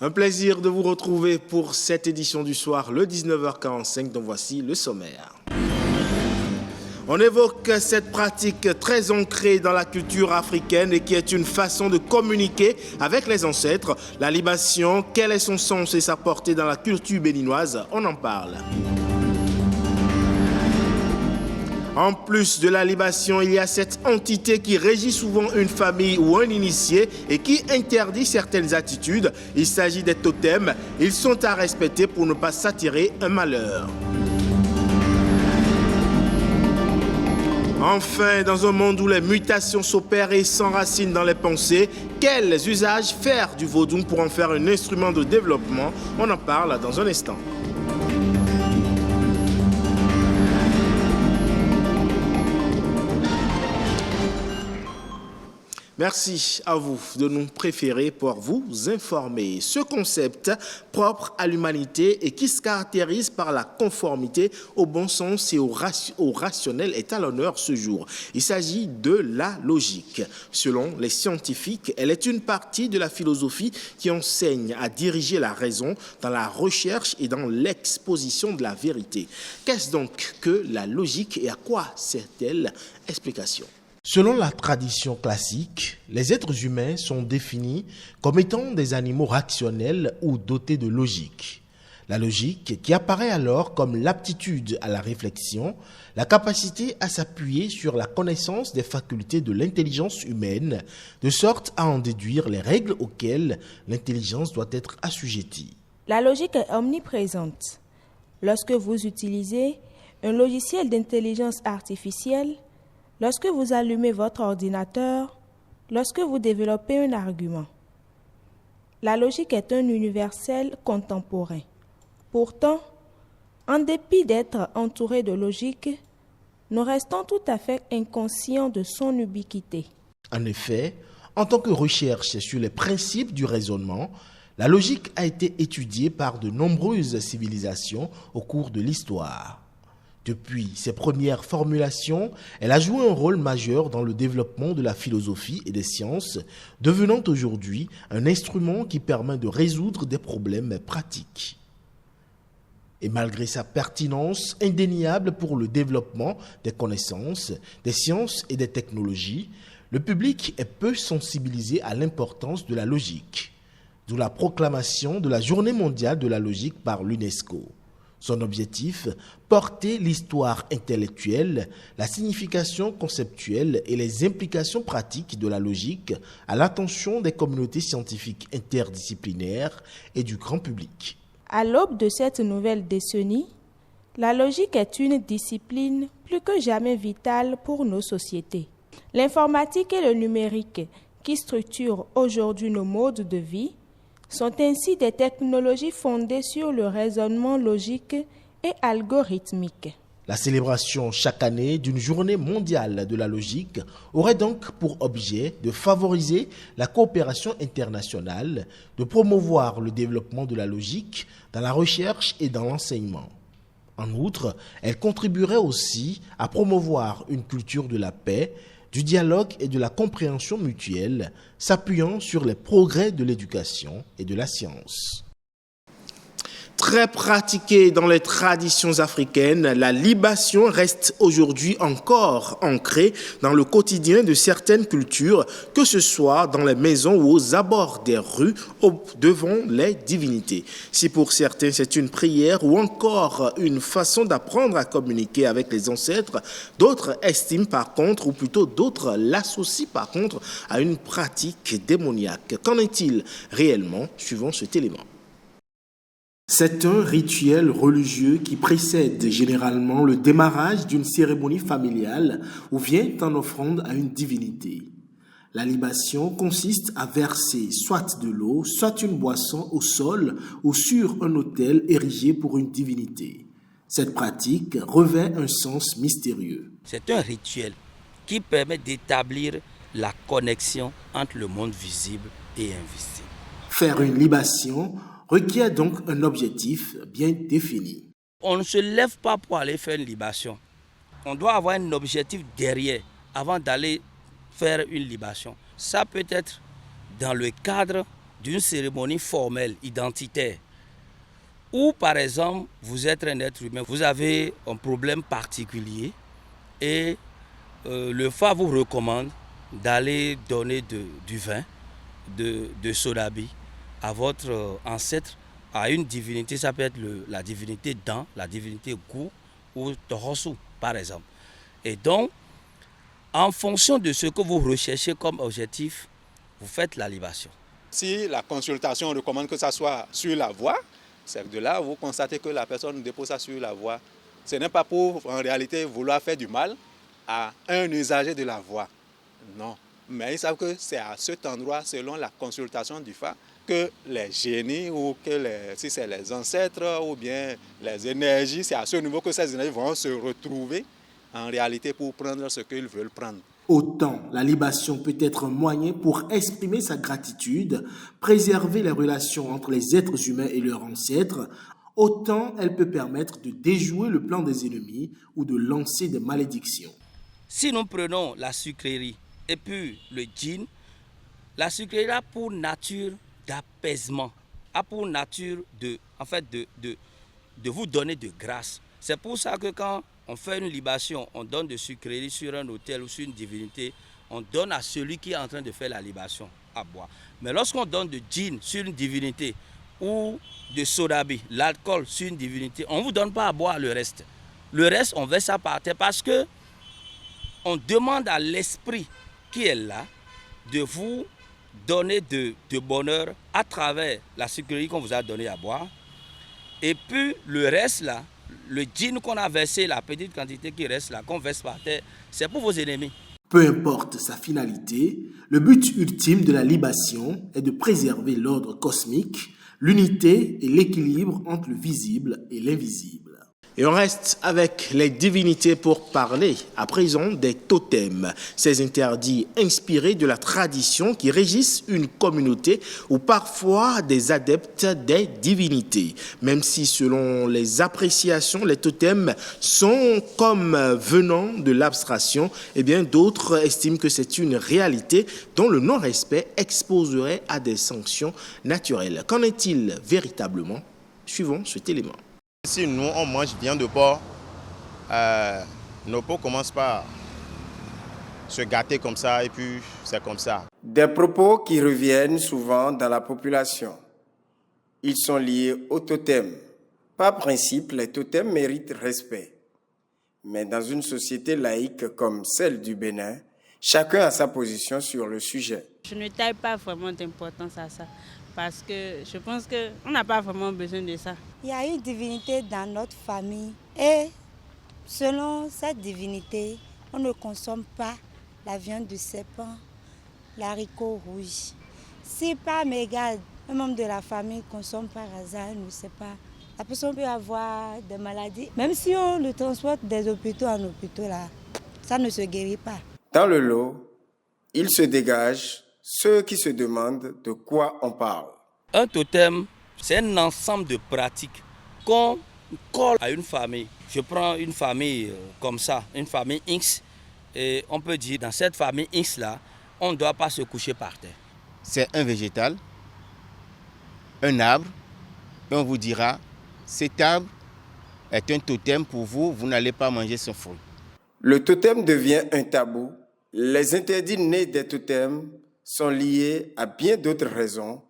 Un plaisir de vous retrouver pour cette édition du soir, le 19h45, dont voici le sommaire. On évoque cette pratique très ancrée dans la culture africaine et qui est une façon de communiquer avec les ancêtres. La libation, quel est son sens et sa portée dans la culture béninoise? On en parle. En plus de la libation, il y a cette entité qui régit souvent une famille ou un initié et qui interdit certaines attitudes. Il s'agit des totems. Ils sont à respecter pour ne pas s'attirer un malheur. Enfin, dans un monde où les mutations s'opèrent et s'enracinent dans les pensées, quels usages faire du vaudou pour en faire un instrument de développement? On en parle dans un instant. Merci à vous de nous préférer pour vous informer. Ce concept propre à l'humanité et qui se caractérise par la conformité au bon sens et au rationnel est à l'honneur ce jour. Il s'agit de la logique. Selon les scientifiques, elle est une partie de la philosophie qui enseigne à diriger la raison dans la recherche et dans l'exposition de la vérité. Qu'est-ce donc que la logique et à quoi sert-elle? Explication. Selon la tradition classique, les êtres humains sont définis comme étant des animaux rationnels ou dotés de logique. La logique qui apparaît alors comme l'aptitude à la réflexion, la capacité à s'appuyer sur la connaissance des facultés de l'intelligence humaine, de sorte à en déduire les règles auxquelles l'intelligence doit être assujettie. La logique est omniprésente. Lorsque vous utilisez un logiciel d'intelligence artificielle, lorsque vous allumez votre ordinateur, lorsque vous développez un argument. La logique est un universel contemporain. Pourtant, en dépit d'être entouré de logique, nous restons tout à fait inconscients de son ubiquité. En effet, en tant que recherche sur les principes du raisonnement, la logique a été étudiée par de nombreuses civilisations au cours de l'histoire. Depuis ses premières formulations, elle a joué un rôle majeur dans le développement de la philosophie et des sciences, devenant aujourd'hui un instrument qui permet de résoudre des problèmes pratiques. Et malgré sa pertinence indéniable pour le développement des connaissances, des sciences et des technologies, le public est peu sensibilisé à l'importance de la logique, d'où la proclamation de la Journée mondiale de la logique par l'UNESCO. Son objectif, porter l'histoire intellectuelle, la signification conceptuelle et les implications pratiques de la logique à l'attention des communautés scientifiques interdisciplinaires et du grand public. À l'aube de cette nouvelle décennie, la logique est une discipline plus que jamais vitale pour nos sociétés. L'informatique et le numérique, qui structurent aujourd'hui nos modes de vie, sont ainsi des technologies fondées sur le raisonnement logique et algorithmique. La célébration chaque année d'une journée mondiale de la logique aurait donc pour objet de favoriser la coopération internationale, de promouvoir le développement de la logique dans la recherche et dans l'enseignement. En outre, elle contribuerait aussi à promouvoir une culture de la paix, du dialogue et de la compréhension mutuelle, s'appuyant sur les progrès de l'éducation et de la science. Très pratiquée dans les traditions africaines, la libation reste aujourd'hui encore ancrée dans le quotidien de certaines cultures, que ce soit dans les maisons ou aux abords des rues, devant les divinités. Si pour certains c'est une prière ou encore une façon d'apprendre à communiquer avec les ancêtres, d'autres estiment par contre, ou plutôt d'autres l'associent par contre à une pratique démoniaque. Qu'en est-il réellement suivant cet élément? C'est un rituel religieux qui précède généralement le démarrage d'une cérémonie familiale ou vient en offrande à une divinité. La libation consiste à verser soit de l'eau, soit une boisson au sol ou sur un autel érigé pour une divinité. Cette pratique revêt un sens mystérieux. C'est un rituel qui permet d'établir la connexion entre le monde visible et invisible. Faire une libation requiert donc un objectif bien défini. On ne se lève pas pour aller faire une libation. On doit avoir un objectif derrière avant d'aller faire une libation. Ça peut être dans le cadre d'une cérémonie formelle, identitaire, ou par exemple, vous êtes un être humain, vous avez un problème particulier et le FA vous recommande d'aller donner du vin, de sodabi à votre ancêtre, à une divinité, ça peut être la divinité Dan, la divinité Gu ou Torosu par exemple. Et donc, en fonction de ce que vous recherchez comme objectif, vous faites la libation. Si la consultation recommande que ça soit sur la voie, c'est de là vous constatez que la personne dépose ça sur la voie. Ce n'est pas pour, en réalité, vouloir faire du mal à un usager de la voie. Non. Mais ils savent que c'est à cet endroit, selon la consultation du FA, que les génies ou si c'est les ancêtres ou bien les énergies, c'est à ce niveau que ces énergies vont se retrouver en réalité pour prendre ce qu'ils veulent prendre. Autant la libation peut être un moyen pour exprimer sa gratitude, préserver les relations entre les êtres humains et leurs ancêtres, autant elle peut permettre de déjouer le plan des ennemis ou de lancer des malédictions. Si nous prenons la sucrerie et puis le djinn, la sucrerie a pour nature d'apaisement, a pour nature de vous donner de grâce. C'est pour ça que quand on fait une libation, on donne de sucrerie sur un autel ou sur une divinité, on donne à celui qui est en train de faire la libation à boire. Mais lorsqu'on donne de djinn sur une divinité ou de sodabi, l'alcool sur une divinité, on ne vous donne pas à boire le reste. Le reste, on verse ça par terre parce que on demande à l'esprit qui est là de vous donner de bonheur à travers la sucrerie qu'on vous a donnée à boire. Et puis le reste là, le djinn qu'on a versé, la petite quantité qui reste là, qu'on verse par terre, c'est pour vos ennemis. Peu importe sa finalité, le but ultime de la libation est de préserver l'ordre cosmique, l'unité et l'équilibre entre le visible et l'invisible. Et on reste avec les divinités pour parler à présent des totems, ces interdits inspirés de la tradition qui régissent une communauté ou parfois des adeptes des divinités. Même si selon les appréciations, les totems sont comme venant de l'abstraction, eh bien d'autres estiment que c'est une réalité dont le non-respect exposerait à des sanctions naturelles. Qu'en est-il véritablement? Suivons cet élément. Si nous, on mange viande de porc, nos peaux commencent par se gâter comme ça et puis c'est comme ça. Des propos qui reviennent souvent dans la population. Ils sont liés aux totems. Par principe, les totems méritent respect. Mais dans une société laïque comme celle du Bénin, chacun a sa position sur le sujet. Je ne taille pas vraiment d'importance à ça. Parce que je pense qu'on n'a pas vraiment besoin de ça. Il y a une divinité dans notre famille et selon cette divinité, on ne consomme pas la viande de serpent, l'haricot rouge. Si par mégarde, un membre de la famille consomme par hasard, on ne sait pas, la personne peut avoir des maladies. Même si on le transporte des hôpitaux en hôpitaux, là, ça ne se guérit pas. Dans le lot, il se dégage ceux qui se demandent de quoi on parle. Un totem, c'est un ensemble de pratiques qu'on colle à une famille. Je prends une famille comme ça, une famille X, et on peut dire dans cette famille X-là, on ne doit pas se coucher par terre. C'est un végétal, un arbre, et on vous dira, cet arbre est un totem pour vous, vous n'allez pas manger son fruit. Le totem devient un tabou. Les interdits nés des totems sont liés à bien d'autres raisons.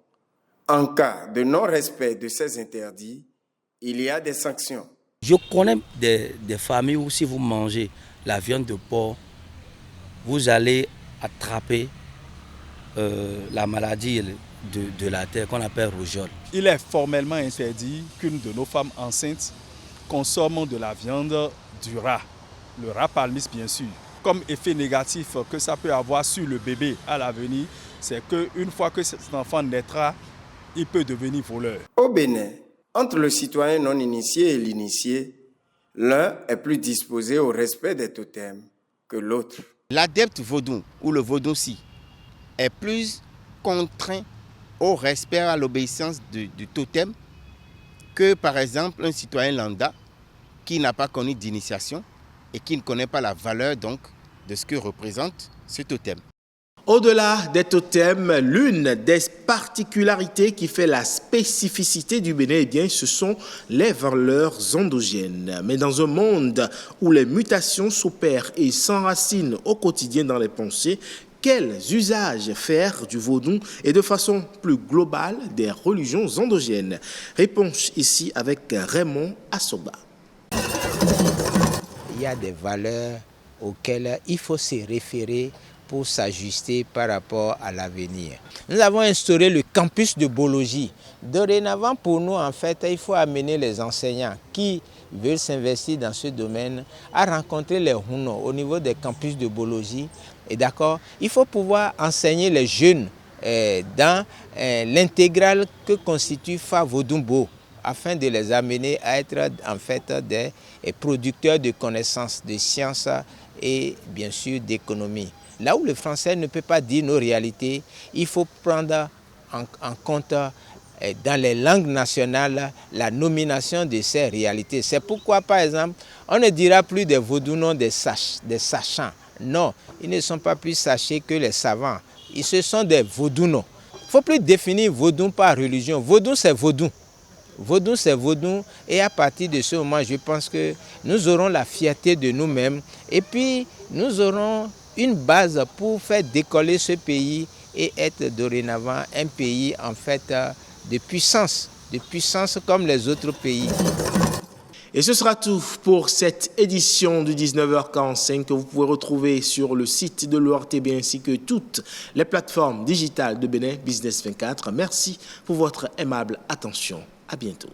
En cas de non-respect de ces interdits, il y a des sanctions. Je connais des familles où si vous mangez la viande de porc, vous allez attraper la maladie de la terre qu'on appelle rougeole. Il est formellement interdit qu'une de nos femmes enceintes consomme de la viande du rat, le rat palmiste bien sûr. Comme effet négatif que ça peut avoir sur le bébé à l'avenir, c'est qu'une fois que cet enfant naîtra, il peut devenir voleur. Au Bénin, entre le citoyen non initié et l'initié, l'un est plus disposé au respect des totems que l'autre. L'adepte vaudou ou le vaudou-ci est plus contraint au respect, à l'obéissance du totem que par exemple un citoyen lambda qui n'a pas connu d'initiation et qui ne connaît pas la valeur donc de ce que représente ce totem. Au-delà des totems, l'une des particularités qui fait la spécificité du Bénin, eh bien, ce sont les valeurs endogènes. Mais dans un monde où les mutations s'opèrent et s'enracinent au quotidien dans les pensées, quels usages faire du vaudou et de façon plus globale des religions endogènes? Réponse ici avec Raymond Assoba. Il y a des valeurs auxquelles il faut se référer pour s'ajuster par rapport à l'avenir. Nous avons instauré le campus de biologie. Dorénavant, pour nous, en fait, il faut amener les enseignants qui veulent s'investir dans ce domaine à rencontrer les Huno au niveau des campus de biologie. Et d'accord, il faut pouvoir enseigner les jeunes dans l'intégrale que constitue Fa Vodumbo, afin de les amener à être en fait des producteurs de connaissances, de sciences et bien sûr d'économie. Là où le français ne peut pas dire nos réalités, il faut prendre en compte dans les langues nationales la nomination de ces réalités. C'est pourquoi, par exemple, on ne dira plus des vaudounos des sachants. Non, ils ne sont pas plus sachés que les savants. Ce sont des vaudounos. Il ne faut plus définir vaudou par religion. Vaudou, c'est vaudou. Vaudou, c'est vaudou. Et à partir de ce moment, je pense que nous aurons la fierté de nous-mêmes. Et puis, nous aurons une base pour faire décoller ce pays et être dorénavant un pays en fait de puissance comme les autres pays. Et ce sera tout pour cette édition du 19h45 que vous pouvez retrouver sur le site de l'ORTB ainsi que toutes les plateformes digitales de Bénin Business 24. Merci pour votre aimable attention. À bientôt.